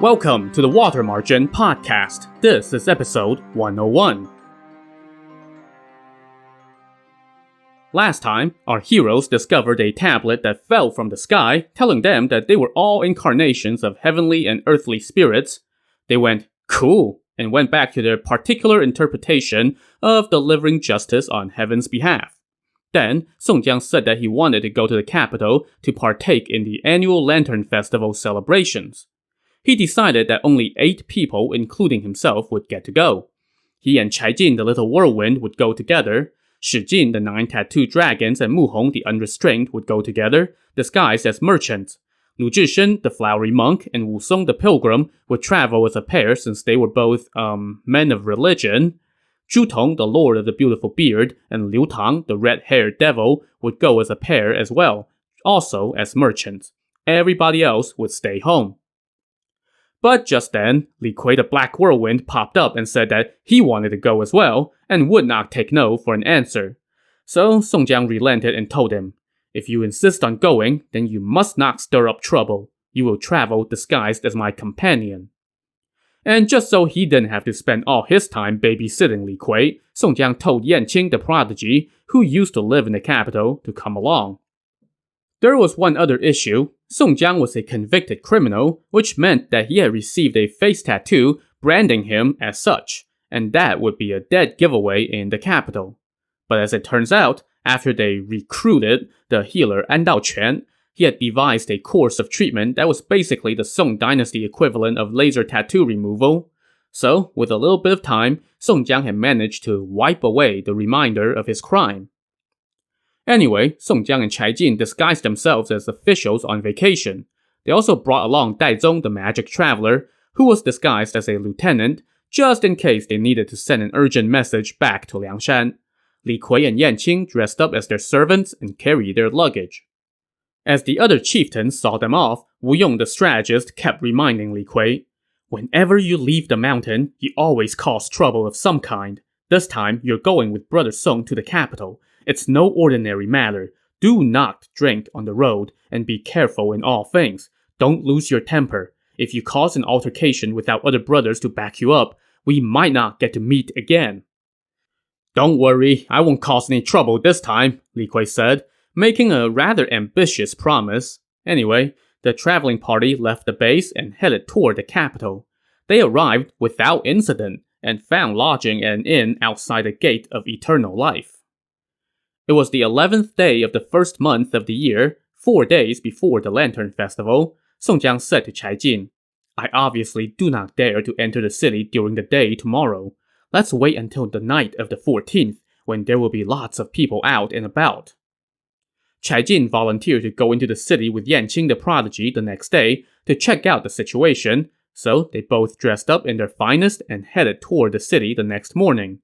Welcome to the Water Margin Podcast. This is episode 101. Last time, our heroes discovered a tablet that fell from the sky, telling them that they were all incarnations of heavenly and earthly spirits. They went, cool, and went back to their particular interpretation of delivering justice on heaven's behalf. Then, Song Jiang said that he wanted to go to the capital to partake in the annual Lantern Festival celebrations. He decided that only 8 people, including himself, would get to go. He and Chai Jin, the little whirlwind, would go together. Shi Jin, the 9 tattooed dragons, and Mu Hong, the unrestrained, would go together, disguised as merchants. Lu Zhishen, the flowery monk, and Wu Song, the pilgrim, would travel as a pair since they were both, men of religion. Zhu Tong, the lord of the beautiful beard, and Liu Tang, the red-haired devil, would go as a pair as well, also as merchants. Everybody else would stay home. But just then, Li Kui the Black Whirlwind popped up and said that he wanted to go as well, and would not take no for an answer. So Song Jiang relented and told him, if you insist on going, then you must not stir up trouble. You will travel disguised as my companion. And just so he didn't have to spend all his time babysitting Li Kui, Song Jiang told Yanqing the prodigy, who used to live in the capital, to come along. There was one other issue. Song Jiang was a convicted criminal, which meant that he had received a face tattoo branding him as such, and that would be a dead giveaway in the capital. But as it turns out, after they recruited the healer An Daoquan, he had devised a course of treatment that was basically the Song Dynasty equivalent of laser tattoo removal. So, with a little bit of time, Song Jiang had managed to wipe away the reminder of his crime. Anyway, Song Jiang and Chai Jin disguised themselves as officials on vacation. They also brought along Dai Zong, the magic traveler, who was disguised as a lieutenant, just in case they needed to send an urgent message back to Liangshan. Li Kui and Yanqing dressed up as their servants and carried their luggage. As the other chieftains saw them off, Wu Yong the strategist kept reminding Li Kui, whenever you leave the mountain, you always cause trouble of some kind. This time, you're going with Brother Song to the capital. It's no ordinary matter. Do not drink on the road, and be careful in all things. Don't lose your temper. If you cause an altercation without other brothers to back you up, we might not get to meet again. Don't worry, I won't cause any trouble this time, Li Kui said, making a rather ambitious promise. Anyway, the traveling party left the base and headed toward the capital. They arrived without incident, and found lodging at an inn outside the gate of eternal life. It was the 11th day of the first month of the year, 4 days before the Lantern Festival. Song Jiang said to Chai Jin, I obviously do not dare to enter the city during the day tomorrow. Let's wait until the night of the 14th, when there will be lots of people out and about. Chai Jin volunteered to go into the city with Yanqing the prodigy the next day to check out the situation, so they both dressed up in their finest and headed toward the city the next morning.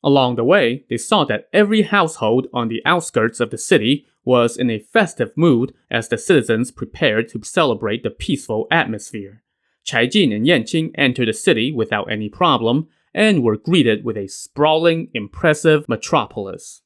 Along the way, they saw that every household on the outskirts of the city was in a festive mood as the citizens prepared to celebrate the peaceful atmosphere. Chai Jin and Yanqing entered the city without any problem and were greeted with a sprawling, impressive metropolis.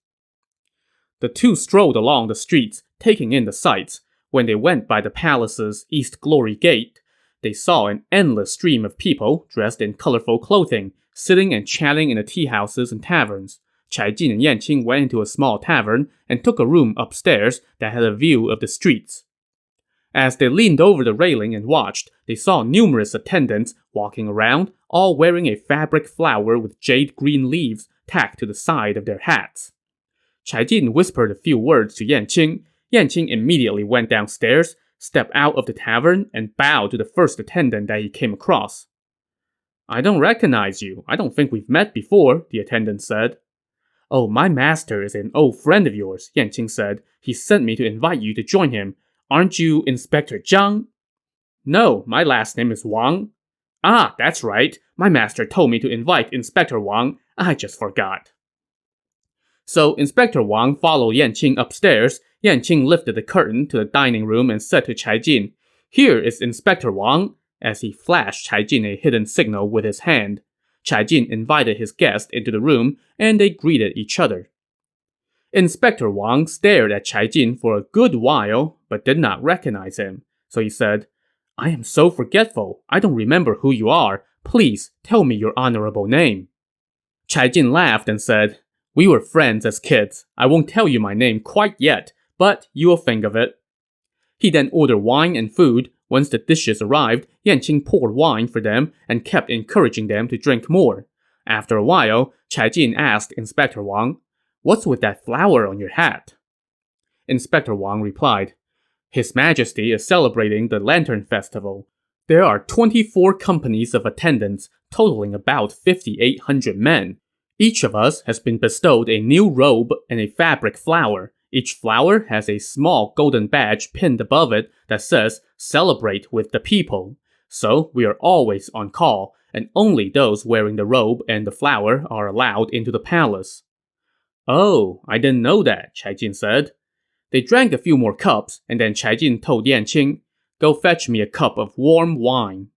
The two strolled along the streets, taking in the sights. When they went by the palace's East Glory Gate, they saw an endless stream of people dressed in colorful clothing, sitting and chatting in the tea houses and taverns. Chai Jin and Yanqing went into a small tavern and took a room upstairs that had a view of the streets. As they leaned over the railing and watched, they saw numerous attendants walking around, all wearing a fabric flower with jade green leaves tacked to the side of their hats. Chai Jin whispered a few words to Yanqing. Yanqing immediately went downstairs, stepped out of the tavern, and bowed to the first attendant that he came across. I don't recognize you. I don't think we've met before, the attendant said. Oh, my master is an old friend of yours, Yanqing said. He sent me to invite you to join him. Aren't you Inspector Jiang? No, my last name is Wang. Ah, that's right. My master told me to invite Inspector Wang. I just forgot. So Inspector Wang followed Yanqing upstairs. Yanqing lifted the curtain to the dining room and said to Chai Jin, Here is Inspector Wang, as he flashed Chai Jin a hidden signal with his hand. Chai Jin invited his guest into the room, and they greeted each other. Inspector Wang stared at Chai Jin for a good while, but did not recognize him. So he said, I am so forgetful. I don't remember who you are. Please tell me your honorable name. Chai Jin laughed and said, We were friends as kids. I won't tell you my name quite yet, but you will think of it. He then ordered wine and food. Once the dishes arrived, Yanqing poured wine for them and kept encouraging them to drink more. After a while, Chai Jin asked Inspector Wang, What's with that flower on your hat? Inspector Wang replied, His Majesty is celebrating the Lantern Festival. There are 24 companies of attendants, totaling about 5,800 men. Each of us has been bestowed a new robe and a fabric flower. Each flower has a small golden badge pinned above it that says, Celebrate with the people. So we are always on call, and only those wearing the robe and the flower are allowed into the palace. Oh, I didn't know that, Chai Jin said. They drank a few more cups, and then Chai Jin told Yanqing, Go fetch me a cup of warm wine.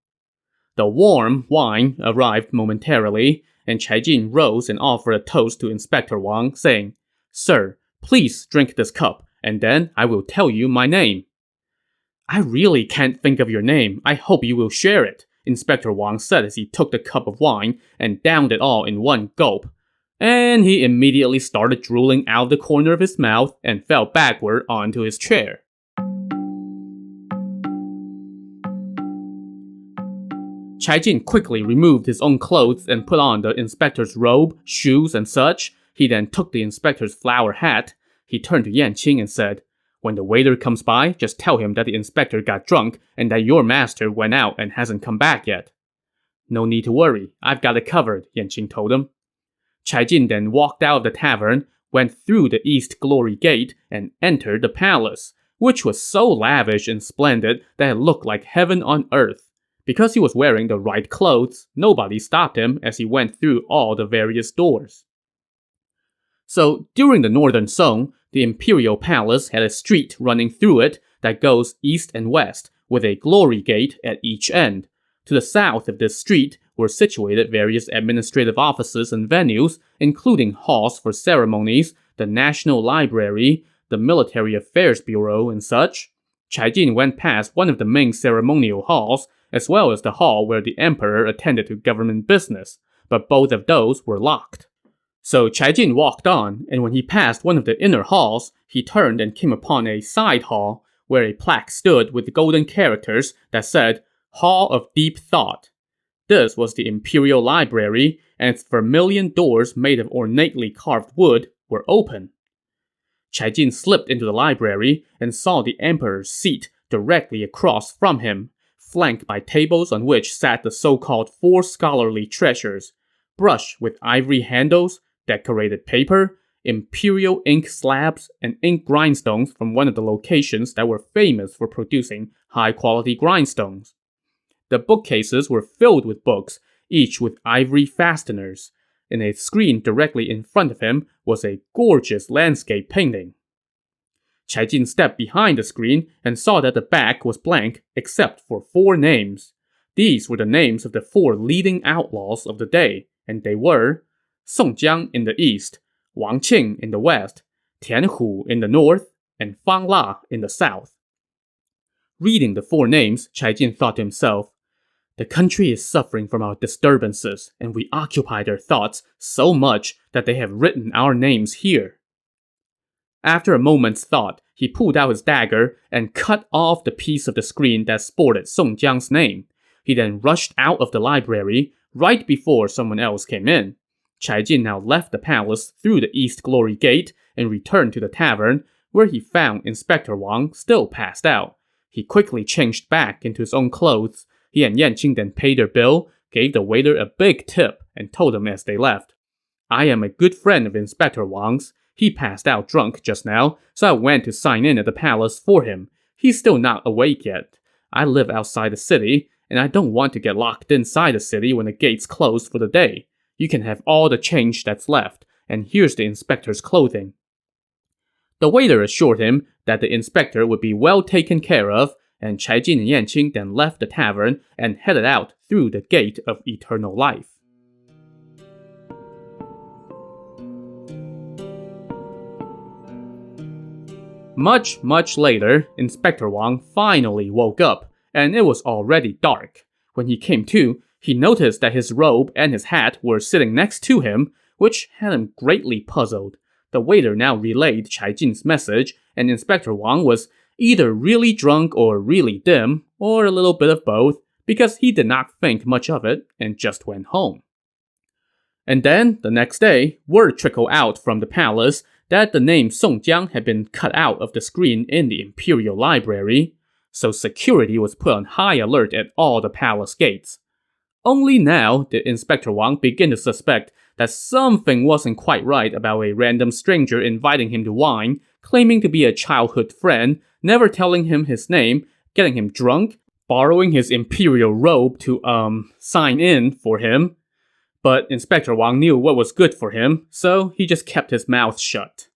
The warm wine arrived momentarily, and Chai Jin rose and offered a toast to Inspector Wang, saying, Sir, please drink this cup, and then I will tell you my name. I really can't think of your name. I hope you will share it, Inspector Wang said as he took the cup of wine and downed it all in one gulp. And he immediately started drooling out the corner of his mouth and fell backward onto his chair. Chai Jin quickly removed his own clothes and put on the inspector's robe, shoes, and such. He then took the inspector's flower hat. He turned to Yanqing and said, When the waiter comes by, just tell him that the inspector got drunk and that your master went out and hasn't come back yet. No need to worry, I've got it covered, Yanqing told him. Chai Jin then walked out of the tavern, went through the East Glory Gate, and entered the palace, which was so lavish and splendid that it looked like heaven on earth. Because he was wearing the right clothes, nobody stopped him as he went through all the various doors. So, during the Northern Song, the Imperial Palace had a street running through it that goes east and west, with a glory gate at each end. To the south of this street were situated various administrative offices and venues, including halls for ceremonies, the National Library, the Military Affairs Bureau, and such. Chai Jin went past one of the main ceremonial halls, as well as the hall where the emperor attended to government business, but both of those were locked. So Chai Jin walked on, and when he passed one of the inner halls, he turned and came upon a side hall, where a plaque stood with golden characters that said, Hall of Deep Thought. This was the Imperial Library, and its vermilion doors made of ornately carved wood were open. Chai Jin slipped into the library and saw the emperor's seat directly across from him, flanked by tables on which sat the so-called 4 scholarly treasures, brush with ivory handles, decorated paper, imperial ink slabs, and ink grindstones from one of the locations that were famous for producing high-quality grindstones. The bookcases were filled with books, each with ivory fasteners. In a screen directly in front of him was a gorgeous landscape painting. Chai Jin stepped behind the screen and saw that the back was blank except for 4 names. These were the names of the 4 leading outlaws of the day, and they were Song Jiang in the east, Wang Qing in the west, Tian Hu in the north, and Fang La in the south. Reading the 4 names, Chai Jin thought to himself, The country is suffering from our disturbances, and we occupy their thoughts so much that they have written our names here. After a moment's thought, he pulled out his dagger and cut off the piece of the screen that sported Song Jiang's name. He then rushed out of the library right before someone else came in. Chai Jin now left the palace through the East Glory Gate and returned to the tavern, where he found Inspector Wang still passed out. He quickly changed back into his own clothes. He and Yanqing then paid their bill, gave the waiter a big tip, and told him as they left, I am a good friend of Inspector Wang's. He passed out drunk just now, so I went to sign in at the palace for him. He's still not awake yet. I live outside the city, and I don't want to get locked inside the city when the gates close for the day. You can have all the change that's left, and here's the inspector's clothing. The waiter assured him that the inspector would be well taken care of, and Chai Jin and Yanqing then left the tavern and headed out through the Gate of Eternal Life. Much later, Inspector Wang finally woke up. and it was already dark. When he came to, he noticed that his robe and his hat were sitting next to him, which had him greatly puzzled. The waiter now relayed Chai Jin's message, and Inspector Wang was either really drunk or really dim, or a little bit of both, because he did not think much of it and just went home. And then, the next day, word trickled out from the palace that the name Song Jiang had been cut out of the screen in the Imperial Library, so security was put on high alert at all the palace gates. Only now did Inspector Wang begin to suspect that something wasn't quite right about a random stranger inviting him to wine, claiming to be a childhood friend, never telling him his name, getting him drunk, borrowing his imperial robe to, sign in for him. But Inspector Wang knew what was good for him, so he just kept his mouth shut.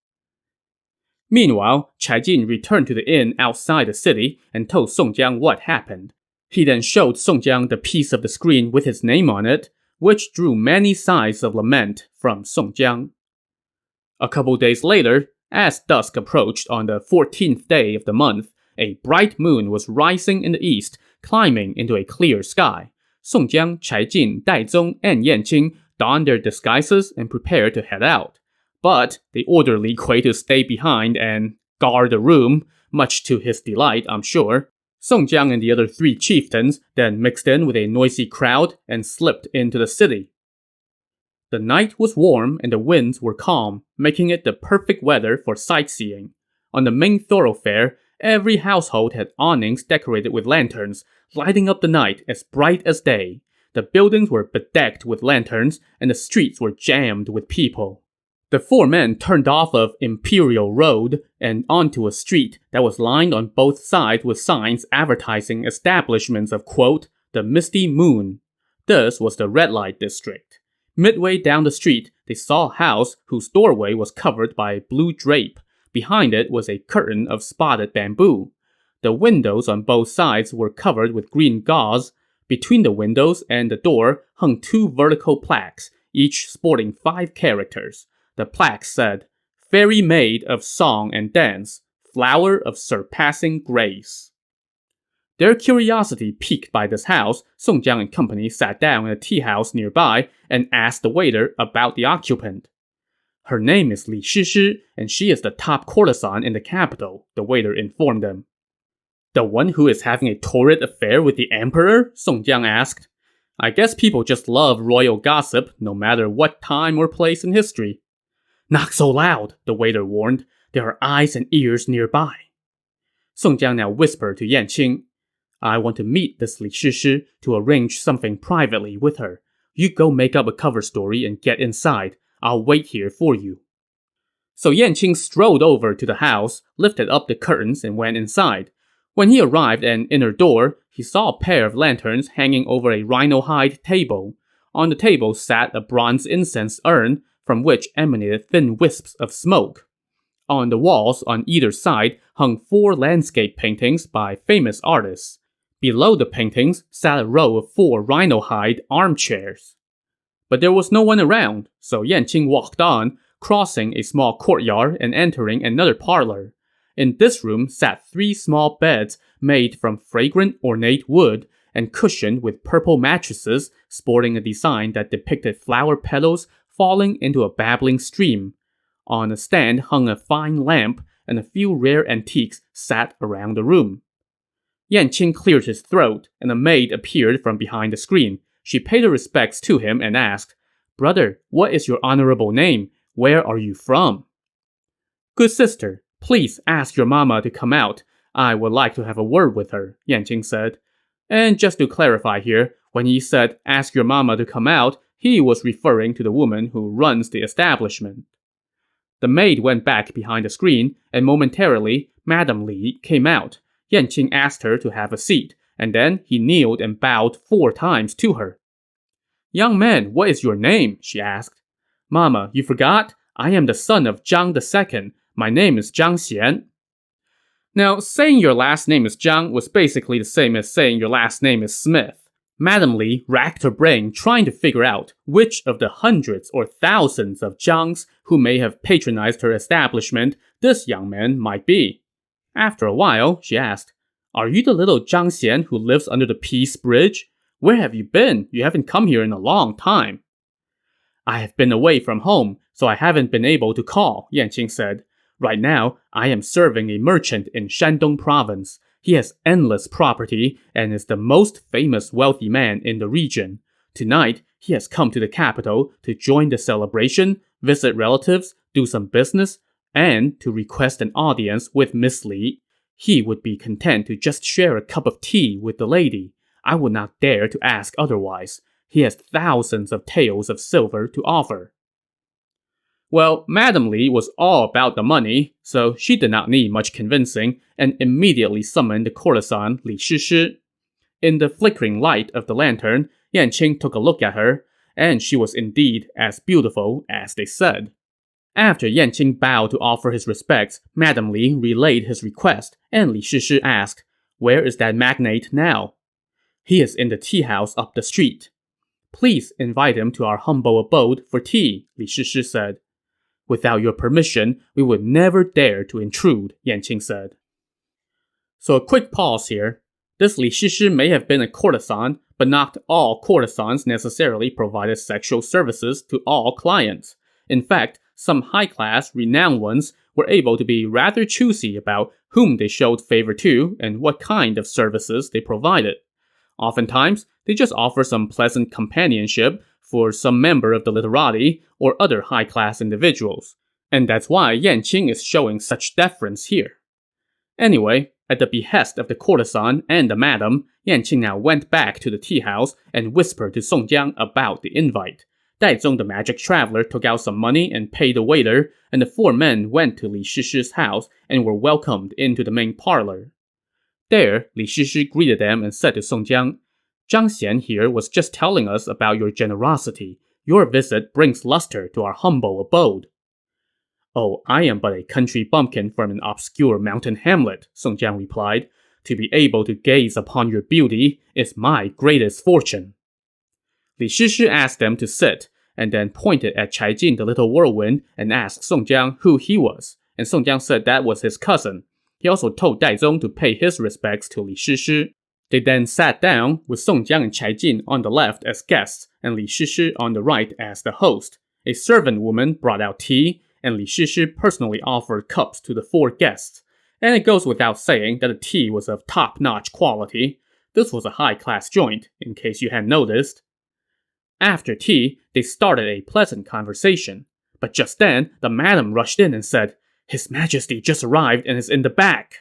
Meanwhile, Chai Jin returned to the inn outside the city and told Song Jiang what happened. He then showed Song Jiang the piece of the screen with his name on it, which drew many sighs of lament from Song Jiang. A couple days later, as dusk approached on the 14th day of the month, a bright moon was rising in the east, climbing into a clear sky. Song Jiang, Chai Jin, Dai Zong, and Yanqing donned their disguises and prepared to head out. But they ordered Li Kui to stay behind and guard the room, much to his delight, I'm sure. Song Jiang and the other 3 chieftains then mixed in with a noisy crowd and slipped into the city. The night was warm and the winds were calm, making it the perfect weather for sightseeing. On the main thoroughfare, every household had awnings decorated with lanterns, lighting up the night as bright as day. The buildings were bedecked with lanterns, and the streets were jammed with people. The 4 men turned off of Imperial Road and onto a street that was lined on both sides with signs advertising establishments of, quote, the Misty Moon. This was the red light district. Midway down the street, they saw a house whose doorway was covered by blue drape. Behind it was a curtain of spotted bamboo. The windows on both sides were covered with green gauze. Between the windows and the door hung 2 vertical plaques, each sporting 5 characters. The plaque said, Fairy Maid of Song and Dance, Flower of Surpassing Grace. Their curiosity piqued by this house, Song Jiang and company sat down in a tea house nearby and asked the waiter about the occupant. Her name is Li Shishi, and she is the top courtesan in the capital, the waiter informed them. The one who is having a torrid affair with the emperor? Song Jiang asked. I guess people just love royal gossip, no matter what time or place in history. Not so loud, the waiter warned. There are eyes and ears nearby. Song Jiang now whispered to Yanqing. I want to meet this Li Shishi to arrange something privately with her. You go make up a cover story and get inside. I'll wait here for you. So Yanqing strolled over to the house, lifted up the curtains, and went inside. When he arrived at an inner door, he saw a pair of lanterns hanging over a rhino hide table. On the table sat a bronze incense urn, from which emanated thin wisps of smoke. On the walls on either side hung 4 landscape paintings by famous artists. Below the paintings sat a row of 4 rhino hide armchairs. But there was no one around, so Yanqing walked on, crossing a small courtyard and entering another parlor. In this room sat 3 small beds made from fragrant ornate wood and cushioned with purple mattresses sporting a design that depicted flower petals falling into a babbling stream. On a stand hung a fine lamp, and a few rare antiques sat around the room. Yanqing cleared his throat, and a maid appeared from behind the screen. She paid her respects to him and asked, Brother, what is your honorable name? Where are you from? Good sister, please ask your mama to come out. I would like to have a word with her, Yanqing said. And just to clarify here, when he said ask your mama to come out, he was referring to the woman who runs the establishment. The maid went back behind the screen, and momentarily, Madame Li came out. Yanqing asked her to have a seat, and then he kneeled and bowed 4 times to her. Young man, what is your name? She asked. Mama, you forgot? I am the son of Jiang II. My name is Zhang Xian. Now, saying your last name is Jiang was basically the same as saying your last name is Smith. Madame Li racked her brain trying to figure out which of the hundreds or thousands of Jiangs who may have patronized her establishment this young man might be. After a while, she asked, Are you the little Zhang Xian who lives under the Peace Bridge? Where have you been? You haven't come here in a long time. I have been away from home, so I haven't been able to call, Yanqing said. Right now, I am serving a merchant in Shandong province. He has endless property and is the most famous wealthy man in the region. Tonight, he has come to the capital to join the celebration, visit relatives, do some business, and to request an audience with Miss Li. He would be content to just share a cup of tea with the lady. I would not dare to ask otherwise. He has thousands of taels of silver to offer. Well, Madame Li was all about the money, so she did not need much convincing and immediately summoned the courtesan Li Shishi. In the flickering light of the lantern, Yanqing took a look at her, and she was indeed as beautiful as they said. After Yanqing bowed to offer his respects, Madame Li relayed his request, and Li Shishi asked, "Where is that magnate now?" "He is in the tea house up the street." "Please invite him to our humble abode for tea," Li Shishi said. "Without your permission, we would never dare to intrude," Yanqing said. So a quick pause here. This Li Shishi may have been a courtesan, but not all courtesans necessarily provided sexual services to all clients. In fact, some high-class, renowned ones were able to be rather choosy about whom they showed favor to and what kind of services they provided. Oftentimes, they just offer some pleasant companionship for some member of the literati or other high-class individuals. And that's why Yanqing is showing such deference here. Anyway, at the behest of the courtesan and the madam, Yanqing now went back to the tea house and whispered to Song Jiang about the invite. Daizong the magic traveler took out some money and paid the waiter, and the four men went to Li Shishi's house and were welcomed into the main parlor. There, Li Shishi greeted them and said to Song Jiang, "Zhang Xian here was just telling us about your generosity. Your visit brings luster to our humble abode." "Oh, I am but a country bumpkin from an obscure mountain hamlet," Song Jiang replied. "To be able to gaze upon your beauty is my greatest fortune." Li Shishi asked them to sit, and then pointed at Chai Jin the little whirlwind and asked Song Jiang who he was, and Song Jiang said that was his cousin. He also told Daizong to pay his respects to Li Shishi. They then sat down, with Song Jiang and Chai Jin on the left as guests, and Li Shishi on the right as the host. A servant woman brought out tea, and Li Shishi personally offered cups to the four guests. And it goes without saying that the tea was of top-notch quality. This was a high-class joint, in case you hadn't noticed. After tea, they started a pleasant conversation. But just then, the madam rushed in and said, "His Majesty just arrived and is in the back."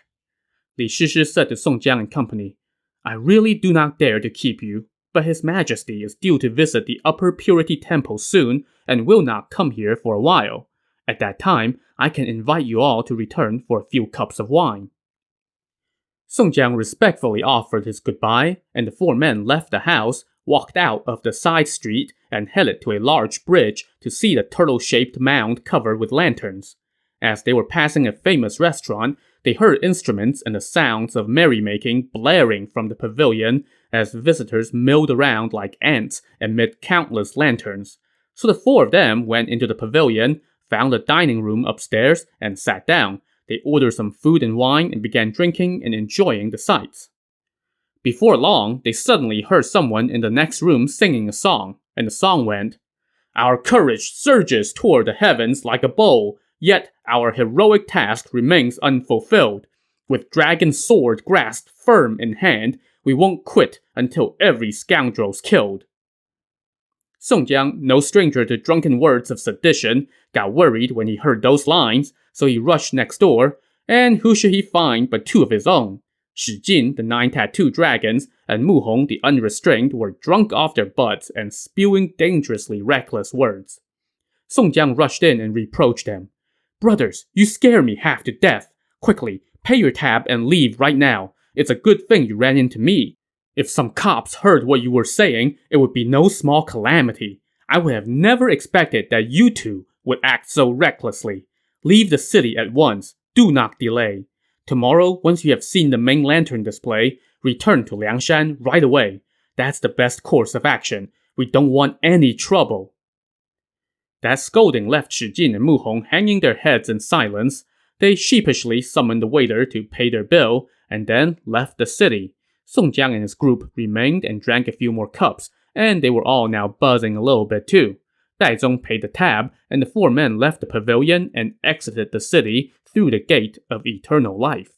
Li Shishi said to Song Jiang and company, "I really do not dare to keep you, but His Majesty is due to visit the Upper Purity Temple soon and will not come here for a while. At that time, I can invite you all to return for a few cups of wine." Song Jiang respectfully offered his goodbye, and the four men left the house, walked out of the side street, and headed to a large bridge to see the turtle-shaped mound covered with lanterns. As they were passing a famous restaurant, they heard instruments and the sounds of merrymaking blaring from the pavilion as visitors milled around like ants amid countless lanterns. So the four of them went into the pavilion, found a dining room upstairs, and sat down. They ordered some food and wine and began drinking and enjoying the sights. Before long, they suddenly heard someone in the next room singing a song, and the song went, "Our courage surges toward the heavens like a bow, yet our heroic task remains unfulfilled. With dragon's sword grasped firm in hand, we won't quit until every scoundrel's killed." Song Jiang, no stranger to drunken words of sedition, got worried when he heard those lines, so he rushed next door, and who should he find but two of his own? Shi Jin, the 9 tattooed dragons, and Mu Hong, the unrestrained, were drunk off their butts and spewing dangerously reckless words. Song Jiang rushed in and reproached them. "Brothers, you scare me half to death. Quickly, pay your tab and leave right now. It's a good thing you ran into me. If some cops heard what you were saying, it would be no small calamity. I would have never expected that you two would act so recklessly. Leave the city at once. Do not delay. Tomorrow, once you have seen the main lantern display, return to Liangshan right away. That's the best course of action. We don't want any trouble." That scolding left Shi Jin and Mu Hong hanging their heads in silence. They sheepishly summoned the waiter to pay their bill, and then left the city. Song Jiang and his group remained and drank a few more cups, and they were all now buzzing a little bit too. Daizong paid the tab, and the four men left the pavilion and exited the city through the gate of eternal life.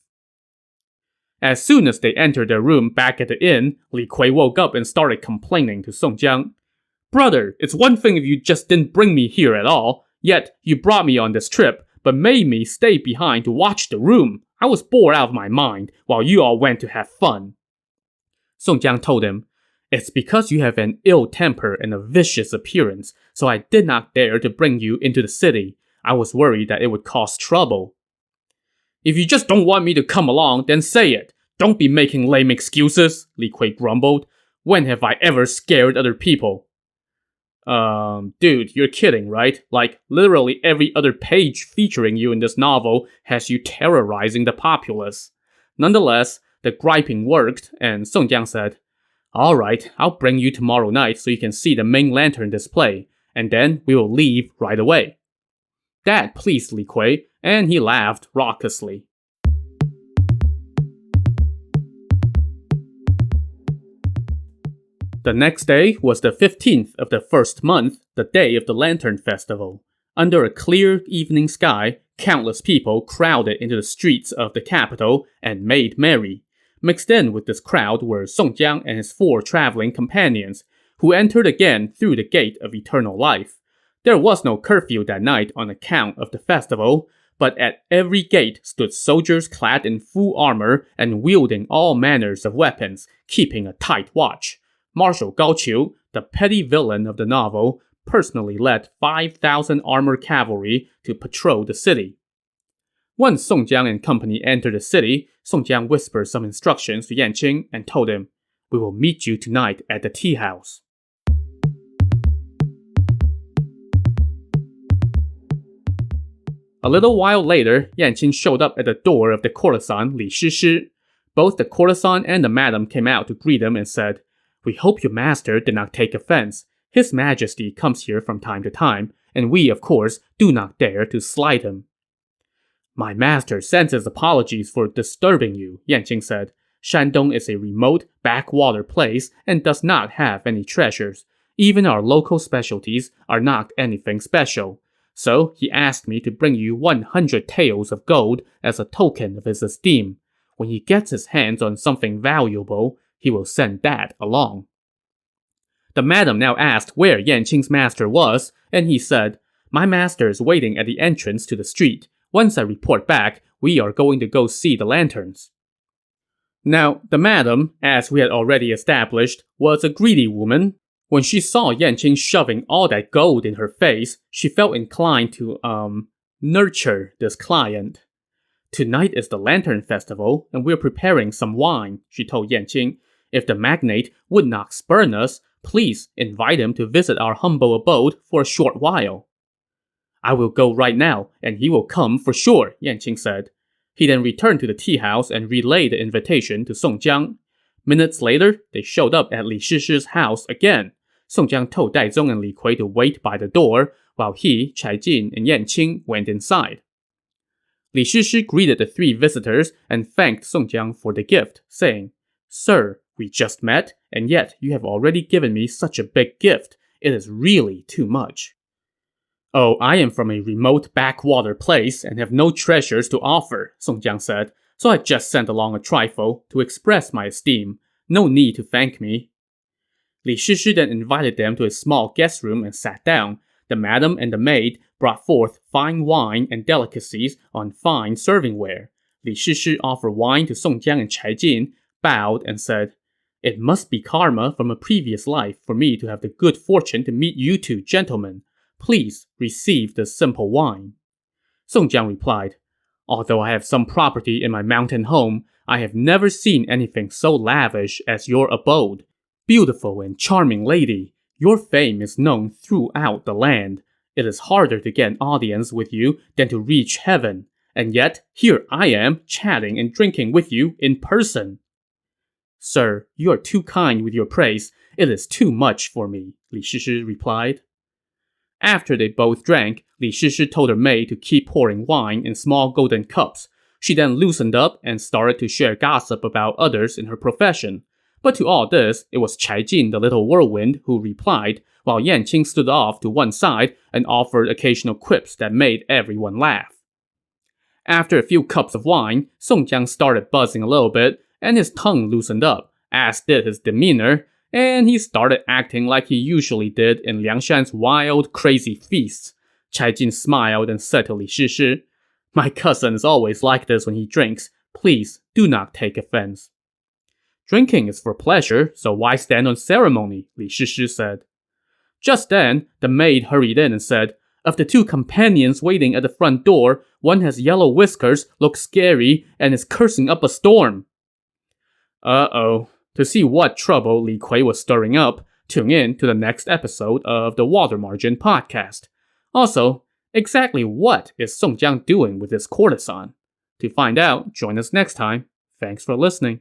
As soon as they entered their room back at the inn, Li Kui woke up and started complaining to Song Jiang. Brother, it's one thing if you just didn't bring me here at all, yet you brought me on this trip, but made me stay behind to watch the room. I was bored out of my mind while you all went to have fun. Song Jiang told him, It's because you have an ill temper and a vicious appearance, so I did not dare to bring you into the city. I was worried that it would cause trouble. If you just don't want me to come along, then say it. Don't be making lame excuses, Li Kui grumbled. When have I ever scared other people? Dude, you're kidding, right? Like, literally every other page featuring you in this novel has you terrorizing the populace. Nonetheless, the griping worked, and Song Jiang said, Alright, I'll bring you tomorrow night so you can see the main lantern display, and then we will leave right away. That pleased Li Kui, and he laughed raucously. The next day was the 15th of the first month, the day of the Lantern Festival. Under a clear evening sky, countless people crowded into the streets of the capital and made merry. Mixed in with this crowd were Song Jiang and his 4 traveling companions, who entered again through the gate of eternal life. There was no curfew that night on account of the festival, but at every gate stood soldiers clad in full armor and wielding all manners of weapons, keeping a tight watch. Marshal Gao Qiu, the petty villain of the novel, personally led 5,000 armored cavalry to patrol the city. Once Song Jiang and company entered the city, Song Jiang whispered some instructions to Yanqing and told him, We will meet you tonight at the tea house. A little while later, Yanqing showed up at the door of the courtesan Li Shishi. Both the courtesan and the madam came out to greet him and said, We hope your master did not take offense. His Majesty comes here from time to time, and we, of course, do not dare to slight him. My master sends his apologies for disturbing you, Yanqing said. Shandong is a remote, backwater place and does not have any treasures. Even our local specialties are not anything special. So he asked me to bring you 100 taels of gold as a token of his esteem. When he gets his hands on something valuable, he will send that along. The madam now asked where Yanqing's master was, and he said, My master is waiting at the entrance to the street. Once I report back, we are going to go see the lanterns. Now, the madam, as we had already established, was a greedy woman. When she saw Yanqing shoving all that gold in her face, she felt inclined to, nurture this client. Tonight is the Lantern Festival, and we're preparing some wine, she told Yanqing. If the magnate would not spurn us, please invite him to visit our humble abode for a short while. I will go right now, and he will come for sure, Yanqing said. He then returned to the tea house and relayed the invitation to Song Jiang. Minutes later, they showed up at Li Shishi's house again. Song Jiang told Daizong and Li Kui to wait by the door, while he, Chai Jin, and Yanqing went inside. Li Shishi greeted the 3 visitors and thanked Song Jiang for the gift, saying, Sir, we just met, and yet you have already given me such a big gift. It is really too much. Oh, I am from a remote backwater place and have no treasures to offer, Song Jiang said, so I just sent along a trifle to express my esteem. No need to thank me. Li Shishi then invited them to a small guest room and sat down. The madam and the maid brought forth fine wine and delicacies on fine servingware. Li Shishi offered wine to Song Jiang and Chai Jin, bowed and said, It must be karma from a previous life for me to have the good fortune to meet you 2 gentlemen. Please receive this simple wine. Song Jiang replied, Although I have some property in my mountain home, I have never seen anything so lavish as your abode. Beautiful and charming lady, your fame is known throughout the land. It is harder to get an audience with you than to reach heaven, and yet here I am chatting and drinking with you in person. Sir, you are too kind with your praise. It is too much for me, Li Shishi replied. After they both drank, Li Shishi told her maid to keep pouring wine in small golden cups. She then loosened up and started to share gossip about others in her profession. But to all this, it was Chai Jin, the little whirlwind, who replied, while Yanqing stood off to one side and offered occasional quips that made everyone laugh. After a few cups of wine, Song Jiang started buzzing a little bit, and his tongue loosened up, as did his demeanor, and he started acting like he usually did in Liangshan's wild, crazy feasts. Chai Jin smiled and said to Li Shishi, "My cousin is always like this when he drinks. Please do not take offense." "Drinking is for pleasure, so why stand on ceremony?" Li Shishi said. Just then, the maid hurried in and said, "Of the two companions waiting at the front door, one has yellow whiskers, looks scary, and is cursing up a storm." Uh-oh. To see what trouble Li Kui was stirring up, tune in to the next episode of the Water Margin podcast. Also, exactly what is Song Jiang doing with this courtesan? To find out, join us next time. Thanks for listening.